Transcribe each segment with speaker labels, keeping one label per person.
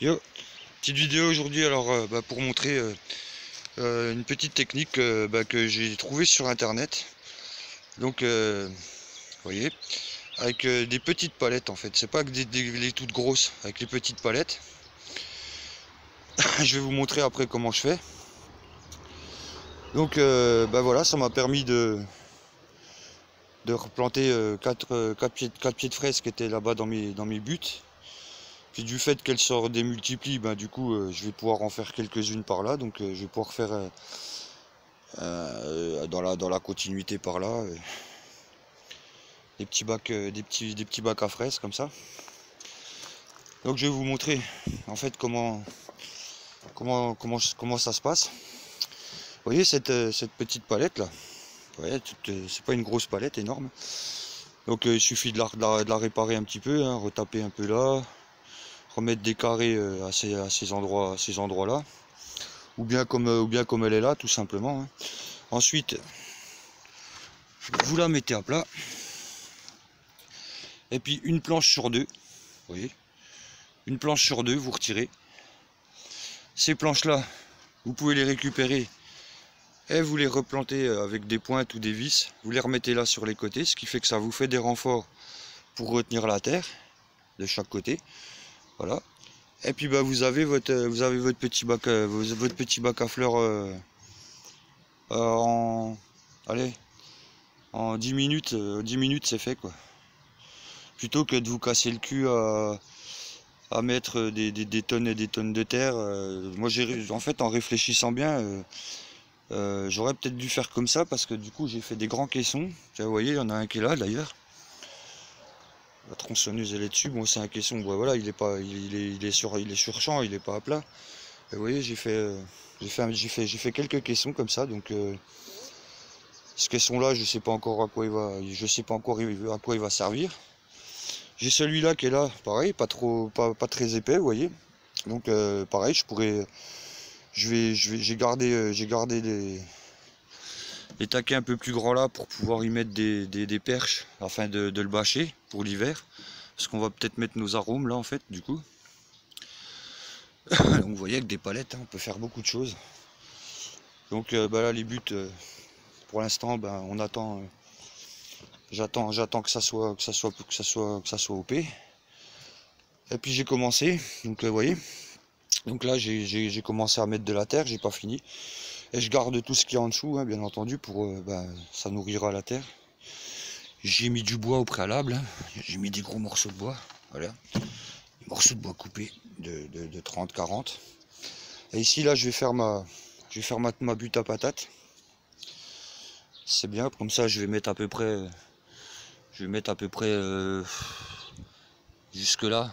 Speaker 1: Yo, petite vidéo aujourd'hui alors pour montrer une petite technique que j'ai trouvée sur internet. Donc vous voyez, avec des petites palettes en fait, c'est pas que les toutes grosses, avec les petites palettes. Je vais vous montrer après comment je fais. Donc voilà, ça m'a permis de replanter 4 pieds de fraises qui étaient là-bas dans mes buts. Puis du fait qu'elles se démultiplient, du coup je vais pouvoir en faire quelques-unes par là. Donc je vais pouvoir faire dans la continuité par là des petits bacs des petits bacs à fraises comme ça. Donc je vais vous montrer en fait comment ça se passe. Vous voyez cette petite palette là, vous voyez, c'est pas une grosse palette énorme. Donc il suffit de la réparer un petit peu, hein, retaper un peu là, remettre des carrés à ces endroits là, ou bien comme elle est là tout simplement, hein. Ensuite vous la mettez à plat, et puis une planche sur deux, vous voyez, une planche sur deux, vous retirez. Ces planches là, vous pouvez les récupérer et vous les replantez avec des pointes ou des vis. Vous les remettez là sur les côtés, ce qui fait que ça vous fait des renforts pour retenir la terre de chaque côté. Voilà. Et puis vous avez votre petit bac à fleurs en, allez, en 10 minutes. 10 minutes c'est fait quoi. Plutôt que de vous casser le cul à mettre des tonnes et des tonnes de terre. Moi en fait en réfléchissant bien, j'aurais peut-être dû faire comme ça, parce que du coup j'ai fait des grands caissons. Vous voyez, il y en a un qui est là d'ailleurs. La tronçonneuse elle est dessus. Bon, c'est un caisson, bon, voilà, il est sur champ, il est pas à plat. Et vous voyez, j'ai fait quelques caissons comme ça. Donc ce caisson là, je sais pas encore à quoi il va servir. J'ai celui-là qui est là, pareil, pas très épais, vous voyez. Donc pareil, j'ai gardé les taquets un peu plus grands là pour pouvoir y mettre des perches afin de le bâcher pour l'hiver. Parce qu'on va peut-être mettre nos arômes là en fait, du coup. Donc vous voyez, avec des palettes, hein, on peut faire beaucoup de choses. Donc là les buts, pour l'instant, on attend. J'attends que ça soit OP. Et puis j'ai commencé, donc vous voyez. Donc là j'ai commencé à mettre de la terre, j'ai pas fini. Et je garde tout ce qu'il y a en dessous, hein, bien entendu, pour ça nourrira la terre. J'ai mis du bois au préalable, hein. J'ai mis des gros morceaux de bois, voilà. Des morceaux de bois coupés de 30-40. Et ici là je vais faire ma butte à patates. C'est bien, comme ça je vais mettre à peu près jusque là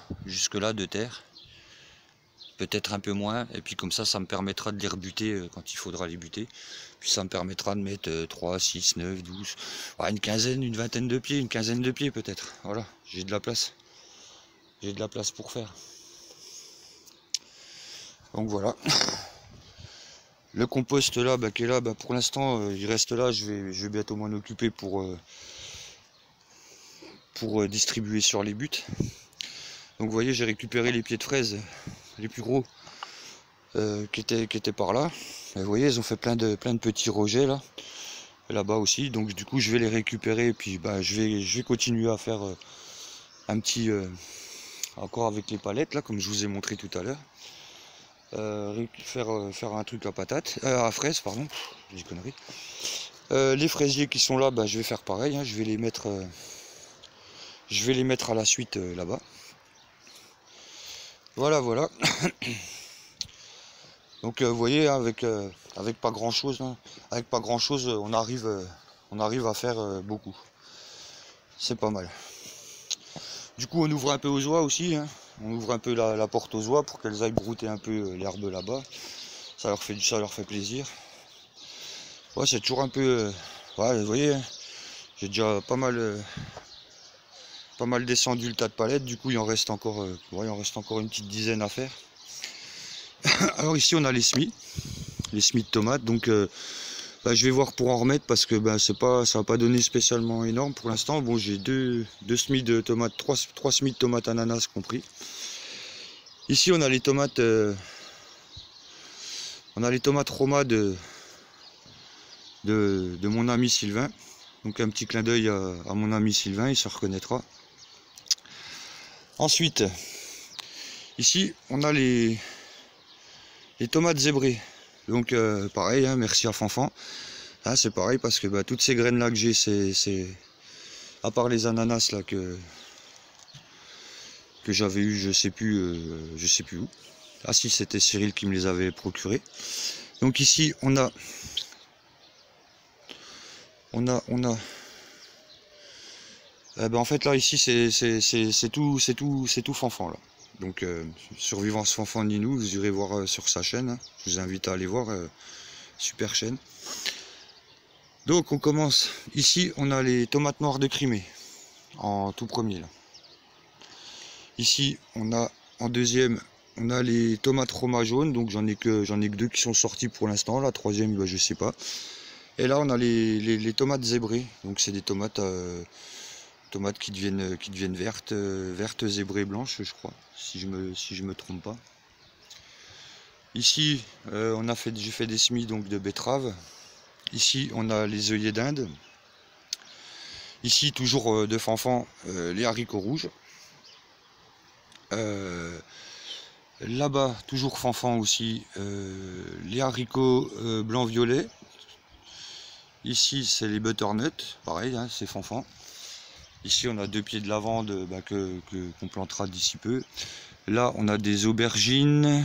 Speaker 1: de terre, peut-être un peu moins, et puis comme ça me permettra de les rebuter quand il faudra les buter. Puis ça me permettra de mettre 3, 6, 9, 12, une quinzaine, une vingtaine de pieds, une quinzaine de pieds peut-être. Voilà, j'ai de la place pour faire. Donc voilà. Le compost là qui est là, pour l'instant il reste là. Je vais bientôt m'en occuper pour distribuer sur les buts. Donc vous voyez, j'ai récupéré les pieds de fraises les plus gros qui étaient par là. Et vous voyez, ils ont fait plein de petits rejets là-bas aussi. Donc du coup je vais les récupérer, et puis je vais continuer à faire un petit encore avec les palettes là, comme je vous ai montré tout à l'heure. Faire un truc à fraises, pardon, j'ai dit connerie. Les fraisiers qui sont là, je vais faire pareil, hein, je vais les mettre à la suite là-bas. Voilà. Donc vous voyez, hein, avec pas grand chose, hein, on arrive à faire beaucoup. C'est pas mal. Du coup on ouvre un peu aux oies aussi, hein. On ouvre un peu la porte aux oies pour qu'elles aillent brouter un peu l'herbe là-bas. Ça leur fait plaisir. Ouais, c'est toujours un peu vous voyez, hein, j'ai déjà pas mal descendu le tas de palettes. Du coup il en reste encore une petite dizaine à faire. Alors ici on a les semis de tomates. Donc je vais voir pour en remettre, parce que ça va pas donner spécialement énorme pour l'instant. Bon, j'ai deux semis de tomates, trois semis de tomates ananas compris. Ici on a les tomates Roma de mon ami Sylvain. Donc un petit clin d'œil à mon ami Sylvain, il se reconnaîtra. Ensuite, ici on a les tomates zébrées. Donc pareil, hein, merci à Fanfan. Ah, c'est pareil parce que bah, toutes ces graines là que j'ai, c'est à part les ananas là que j'avais eu, je sais plus où. Ah si, c'était Cyril qui me les avait procurés. Donc ici on a en fait là ici c'est tout Fanfan là. Donc Survivance Fanfan Ninou, vous irez voir sur sa chaîne, hein. Je vous invite à aller voir, super chaîne. Donc on commence, ici on a les tomates noires de Crimée, en tout premier là. Ici on a en deuxième, on a les tomates Roma jaunes, donc j'en ai que deux qui sont sortis pour l'instant, la troisième bah, je sais pas. Et là on a les tomates zébrées, donc c'est des tomates qui deviennent vertes zébrées blanches je crois, si je me trompe pas. Ici j'ai fait des semis donc de betteraves. Ici on a les œillets d'Inde. Ici toujours de Fanfan les haricots rouges. Là-bas toujours Fanfan aussi les haricots blanc-violet. Ici c'est les butternuts, pareil hein, c'est Fanfan. Ici on a 2 pieds de lavande bah, qu'on plantera d'ici peu. Là on a des aubergines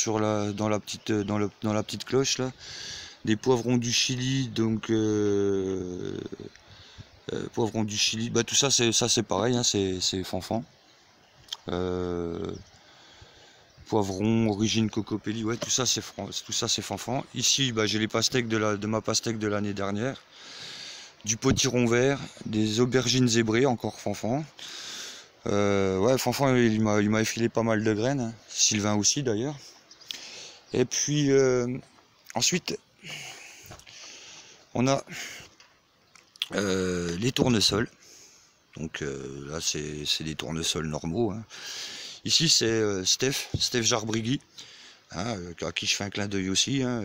Speaker 1: dans la petite cloche là. Des poivrons du Chili, donc poivrons du Chili, bah tout ça c'est pareil, hein, c'est Fanfan. Poivrons, origine Cocopelli, ouais tout ça c'est Fanfan. Ici bah, j'ai les pastèques de ma pastèque de l'année dernière. Du potiron vert, des aubergines zébrées, encore Fanfan. Ouais Fanfan il m'a effilé pas mal de graines, hein. Sylvain aussi d'ailleurs. Et puis ensuite on a les tournesols. Donc là c'est des tournesols normaux, hein. Ici c'est Steph Jarbrigui, hein, à qui je fais un clin d'œil aussi, hein.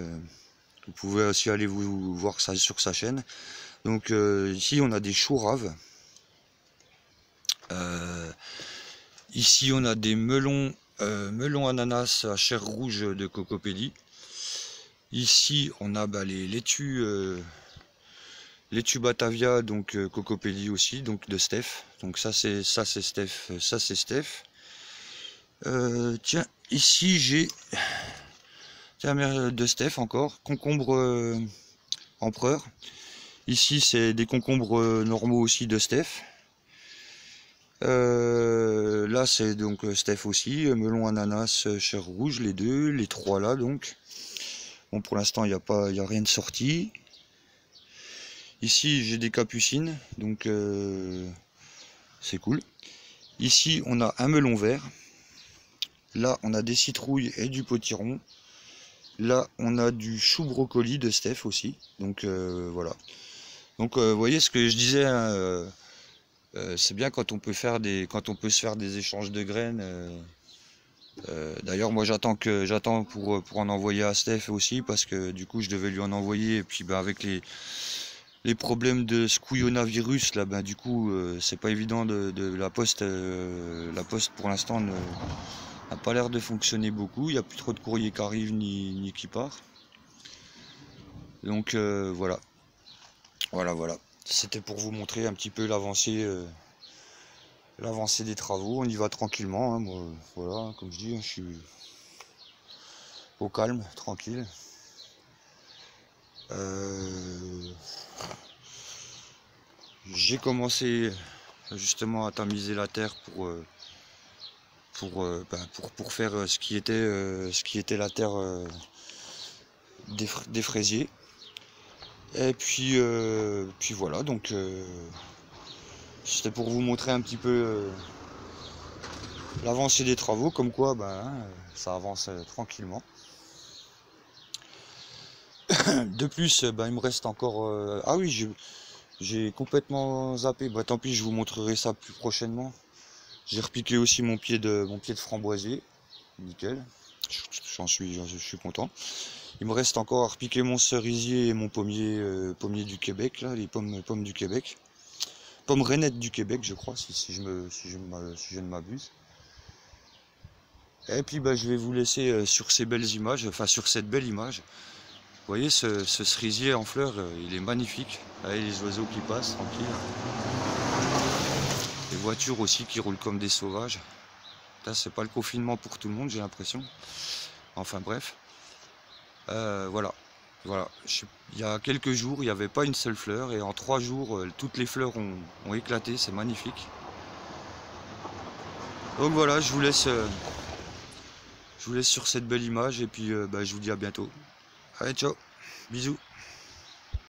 Speaker 1: Vous pouvez aussi aller vous voir ça sur sa chaîne. Donc ici on a des choux raves. Ici on a des melons ananas à chair rouge de Cocopelli. Ici on a bah, les laitues Batavia, donc Cocopelli aussi, donc de Steph. Donc ça c'est Steph, ça c'est Steph. Tiens, ici j'ai de Steph encore, concombre empereur. Ici c'est des concombres normaux aussi de Steph. Là c'est donc Steph aussi, melon ananas chair rouge, les trois là donc. Bon pour l'instant il n'y a rien de sorti. Ici j'ai des capucines, donc c'est cool. Ici on a un melon vert. Là on a des citrouilles et du potiron. Là on a du chou brocoli de Steph aussi. Donc voilà. Donc vous voyez ce que je disais, hein, c'est bien quand on peut se faire des échanges de graines. D'ailleurs moi j'attends pour en envoyer à Steph aussi, parce que du coup je devais lui en envoyer, et puis bah, avec les problèmes de squillonavirus là, bah, du coup c'est pas évident de la poste. La poste pour l'instant n'a pas l'air de fonctionner beaucoup, il n'y a plus trop de courrier qui arrive ni qui part. Donc voilà. C'était pour vous montrer un petit peu l'avancée des travaux. On y va tranquillement, hein. Moi, voilà, comme je dis, je suis au calme, tranquille. J'ai commencé justement à tamiser la terre pour faire ce qui était la terre des fraisiers. Et puis voilà, donc c'était pour vous montrer un petit peu l'avancée des travaux, comme quoi ça avance tranquillement. De plus, il me reste encore... ah oui, j'ai complètement zappé, tant pis, je vous montrerai ça plus prochainement. J'ai repiqué aussi mon pied de framboisier. nickel. Je suis content. Il me reste encore à repiquer mon cerisier et mon pommier, pommier du Québec, là, les pommes du Québec. Pommes rainettes du Québec, je crois, si je ne m'abuse. Et puis bah, je vais vous laisser sur ces belles images, enfin sur cette belle image. Vous voyez ce cerisier en fleurs, il est magnifique. Avec les oiseaux qui passent tranquille. Les voitures aussi qui roulent comme des sauvages. Là, c'est pas le confinement pour tout le monde, j'ai l'impression. Enfin bref. Voilà. Voilà. Il y a quelques jours, il n'y avait pas une seule fleur. Et en 3 jours, toutes les fleurs ont éclaté. C'est magnifique. Donc voilà, je vous laisse sur cette belle image. Et puis bah, je vous dis à bientôt. Allez, ciao. Bisous.